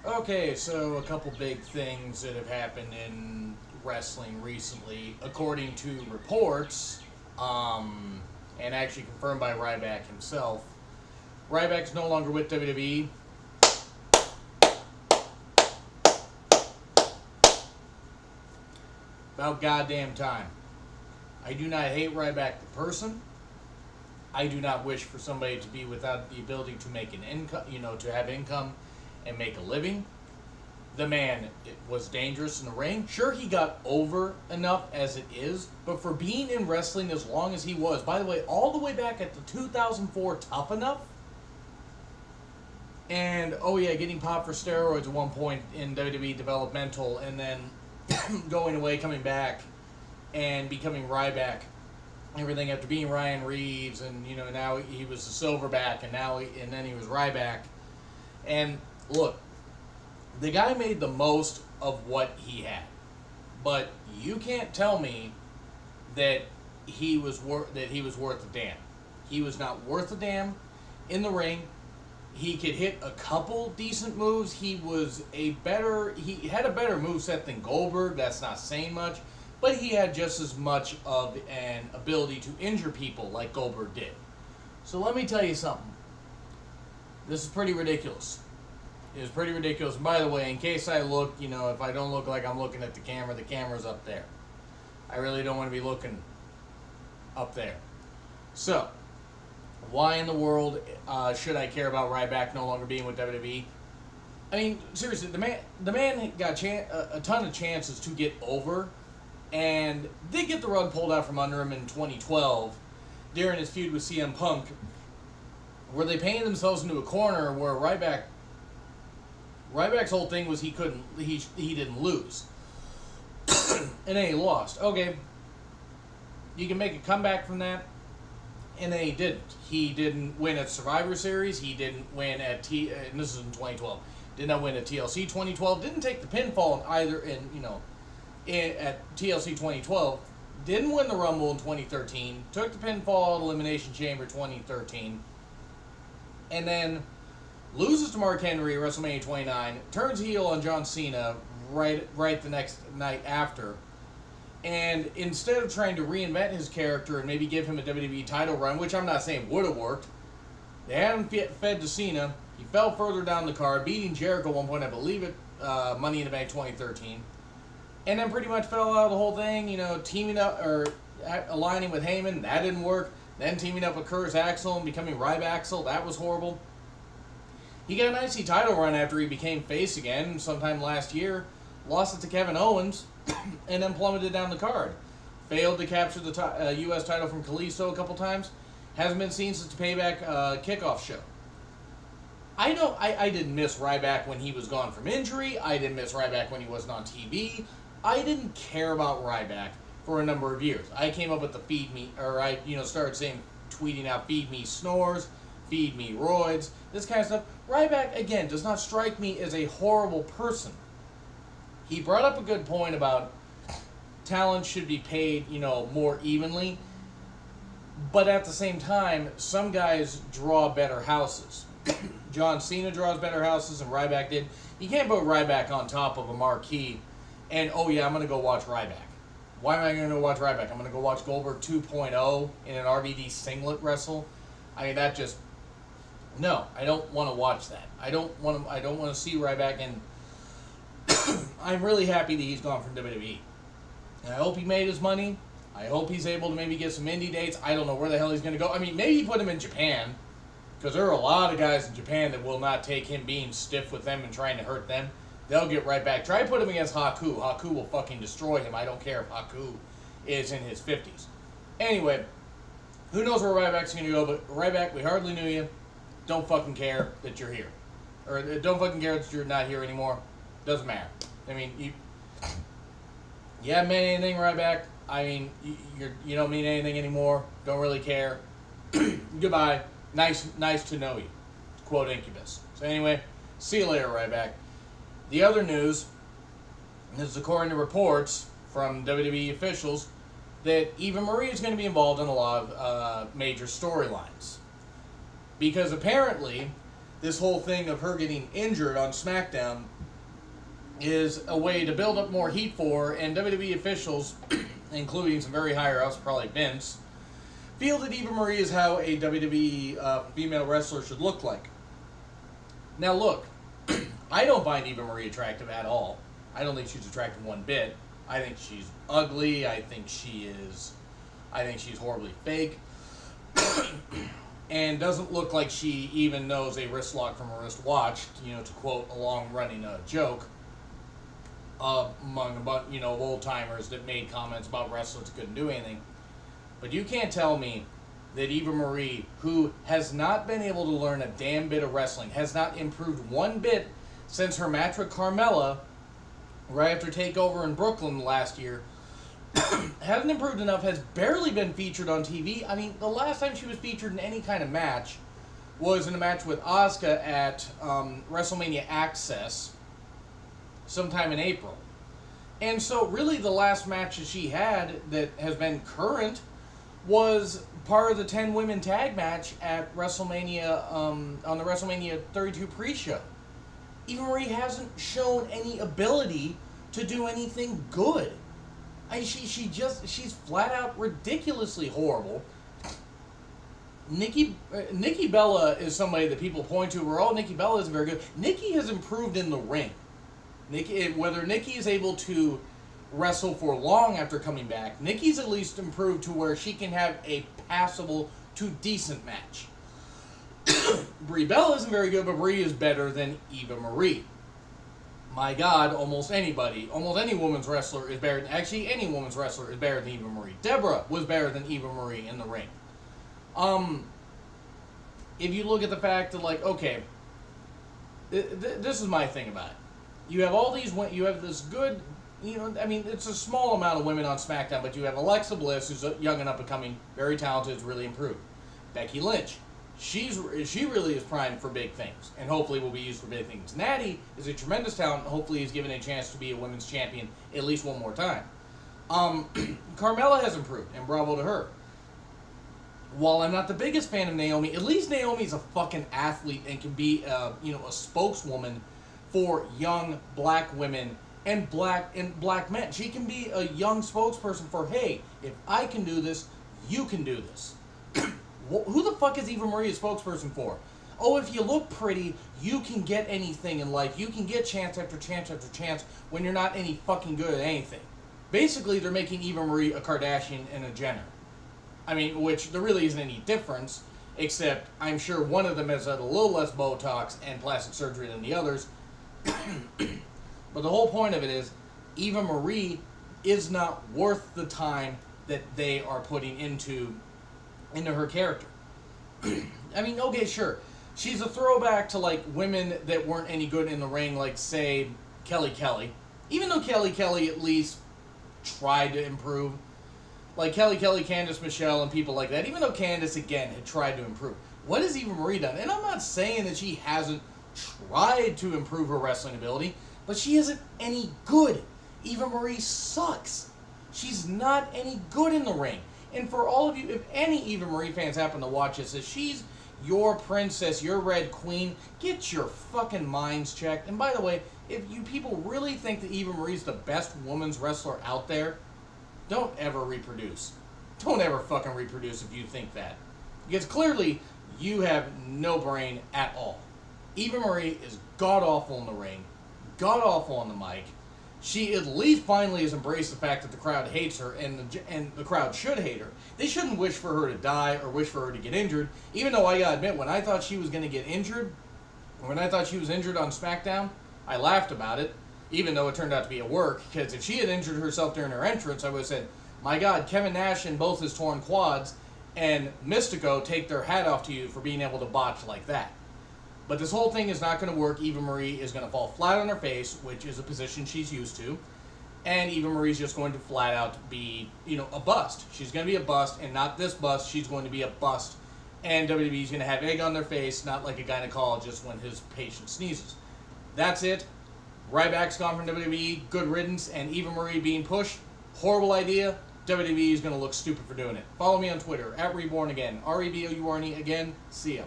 Okay, so a couple big things that have happened in wrestling recently, according to reports, and actually confirmed by Ryback himself. Ryback's no longer with WWE. About goddamn time. I do not hate Ryback the person. I do not wish for somebody to be without the ability to make an income, to have income and make a living. The man was dangerous in the ring. Sure, he got over enough as it is, but for being in wrestling as long as he was, by the way, all the way back at the 2004 Tough Enough, and oh yeah, getting popped for steroids at one point in WWE developmental, and then going away, coming back, and becoming Ryback. Everything after being Ryan Reeves, and now he was the Silverback, and then he was Ryback. And look, the guy made the most of what he had, but you can't tell me that he was worth a damn. He was not worth a damn in the ring. He could hit a couple decent moves. He had a better moveset than Goldberg. That's not saying much. But he had just as much of an ability to injure people like Goldberg did. So let me tell you something. This is pretty ridiculous. It was pretty ridiculous. And by the way, in case I look, if I don't look like I'm looking at the camera's up there. I really don't want to be looking up there. So, why in the world should I care about Ryback no longer being with WWE? I mean, seriously, the man got a ton of chances to get over, and did get the rug pulled out from under him in 2012 during his feud with CM Punk, where they painted themselves into a corner where Ryback's whole thing was he didn't lose. And then he lost. Okay, you can make a comeback from that, and then he didn't. He didn't win at Survivor Series. He didn't win at and this is in 2012. Did not win at TLC 2012. Didn't take the pinfall at TLC 2012, didn't win the Rumble in 2013, took the pinfall at Elimination Chamber 2013, and then loses to Mark Henry at WrestleMania 29, turns heel on John Cena right the next night after, and instead of trying to reinvent his character and maybe give him a WWE title run, which I'm not saying would have worked, they had him fed to Cena. He fell further down the card, beating Jericho at one point, I believe it, Money in the Bank 2013. And then pretty much fell out of the whole thing, teaming up or aligning with Heyman. That didn't work. Then teaming up with Curtis Axel and becoming Ryback. That was horrible. He got an IC title run after he became face again sometime last year. Lost it to Kevin Owens and then plummeted down the card. Failed to capture the U.S. title from Kalisto a couple times. Hasn't been seen since the Payback kickoff show. I didn't miss Ryback when he was gone from injury. I didn't miss Ryback when he wasn't on TV. I didn't care about Ryback for a number of years. I came up with the feed me, or I started tweeting out feed me snores, feed me roids, this kind of stuff. Ryback, again, does not strike me as a horrible person. He brought up a good point about talent should be paid, more evenly. But at the same time, some guys draw better houses. John Cena draws better houses than Ryback did. You can't put Ryback on top of a marquee and, oh yeah, I'm going to go watch Ryback. Why am I going to go watch Ryback? I'm going to go watch Goldberg 2.0 in an RVD singlet wrestle. I mean, that just... No, I don't want to watch that. I don't want to see Ryback, and I'm really happy that he's gone from WWE. And I hope he made his money. I hope he's able to maybe get some indie dates. I don't know where the hell he's going to go. I mean, maybe put him in Japan, because there are a lot of guys in Japan that will not take him being stiff with them and trying to hurt them. They'll get right back. Try to put him against Haku. Haku will fucking destroy him. I don't care if Haku is in his 50s. Anyway, who knows where Ryback's going to go, but Ryback, we hardly knew you. Don't fucking care that you're here. Or don't fucking care that you're not here anymore. Doesn't matter. I mean, you haven't made anything, Ryback. I mean, you don't mean anything anymore. Don't really care. Goodbye. Nice to know you. To quote Incubus. So anyway, see you later, Ryback. The other news is, according to reports from WWE officials, that Eva Marie is going to be involved in a lot of major storylines. Because apparently, this whole thing of her getting injured on SmackDown is a way to build up more heat for her, and WWE officials, including some very higher ups, probably Vince, feel that Eva Marie is how a WWE female wrestler should look like. Now look, I don't find Eva Marie attractive at all. I don't think she's attractive one bit. I think she's ugly. I think she's horribly fake. And doesn't look like she even knows a wrist lock from a wrist watch, to quote a long-running joke among of old-timers that made comments about wrestlers that couldn't do anything. But you can't tell me that Eva Marie, who has not been able to learn a damn bit of wrestling, has not improved one bit since her match with Carmella right after TakeOver in Brooklyn last year, hasn't improved enough, has barely been featured on TV. I mean, the last time she was featured in any kind of match was in a match with Asuka at WrestleMania Access sometime in April. And so really the last match that she had that has been current was part of the 10 women tag match at WrestleMania, on the WrestleMania 32 pre-show. Eva Marie hasn't shown any ability to do anything good. She's flat out ridiculously horrible. Nikki Bella is somebody that people point to where, Nikki Bella isn't very good. Nikki has improved in the ring. Whether Nikki is able to wrestle for long after coming back, Nikki's at least improved to where she can have a passable to decent match. Brie Bella isn't very good, but Brie is better than Eva Marie. My God, almost any women's wrestler is better. Any women's wrestler is better than Eva Marie. Deborah was better than Eva Marie in the ring. If you look at the fact that, this is my thing about it. You have all these, you have this good, it's a small amount of women on SmackDown, but you have Alexa Bliss, who's young and up and coming, very talented, has really improved. Becky Lynch. She really is primed for big things, and hopefully will be used for big things. Natty is a tremendous talent, and hopefully is given a chance to be a women's champion at least one more time. Carmella has improved, and bravo to her. While I'm not the biggest fan of Naomi, at least Naomi's a fucking athlete and can be a spokeswoman for young black women and black men. She can be a young spokesperson for, hey, if I can do this, you can do this. Who the fuck is Eva Marie a spokesperson for? Oh, if you look pretty, you can get anything in life. You can get chance after chance after chance when you're not any fucking good at anything. Basically, they're making Eva Marie a Kardashian and a Jenner. I mean, which there really isn't any difference, except I'm sure one of them has had a little less Botox and plastic surgery than the others. But the whole point of it is, Eva Marie is not worth the time that they are putting into her character. I mean, okay, sure. She's a throwback to, women that weren't any good in the ring, say, Kelly Kelly. Even though Kelly Kelly at least tried to improve. Kelly Kelly, Candice Michelle, and people like that. Even though Candice, again, had tried to improve. What has Eva Marie done? And I'm not saying that she hasn't tried to improve her wrestling ability, but she isn't any good. Eva Marie sucks. She's not any good in the ring. And for all of you, if any Eva Marie fans happen to watch this, if she's your princess, your red queen, get your fucking minds checked. And by the way, if you people really think that Eva Marie's the best women's wrestler out there, don't ever reproduce. Don't ever fucking reproduce if you think that. Because clearly, you have no brain at all. Eva Marie is god-awful in the ring, god-awful on the mic. She at least finally has embraced the fact that the crowd hates her, and the crowd should hate her. They shouldn't wish for her to die or wish for her to get injured, even though I gotta admit, when I thought she was going to get injured, when I thought she was injured on SmackDown, I laughed about it, even though it turned out to be a work, because if she had injured herself during her entrance, I would have said, my God, Kevin Nash and both his torn quads and Mystico take their hat off to you for being able to botch like that. But this whole thing is not going to work. Eva Marie is going to fall flat on her face, which is a position she's used to. And Eva Marie's just going to flat out be, a bust. She's going to be a bust, and not this bust. She's going to be a bust. And WWE's going to have egg on their face, not like a gynecologist when his patient sneezes. That's it. Ryback's gone from WWE. Good riddance. And Eva Marie being pushed. Horrible idea. WWE is going to look stupid for doing it. Follow me on Twitter, @RebornAgain. REBOURNE again. See ya.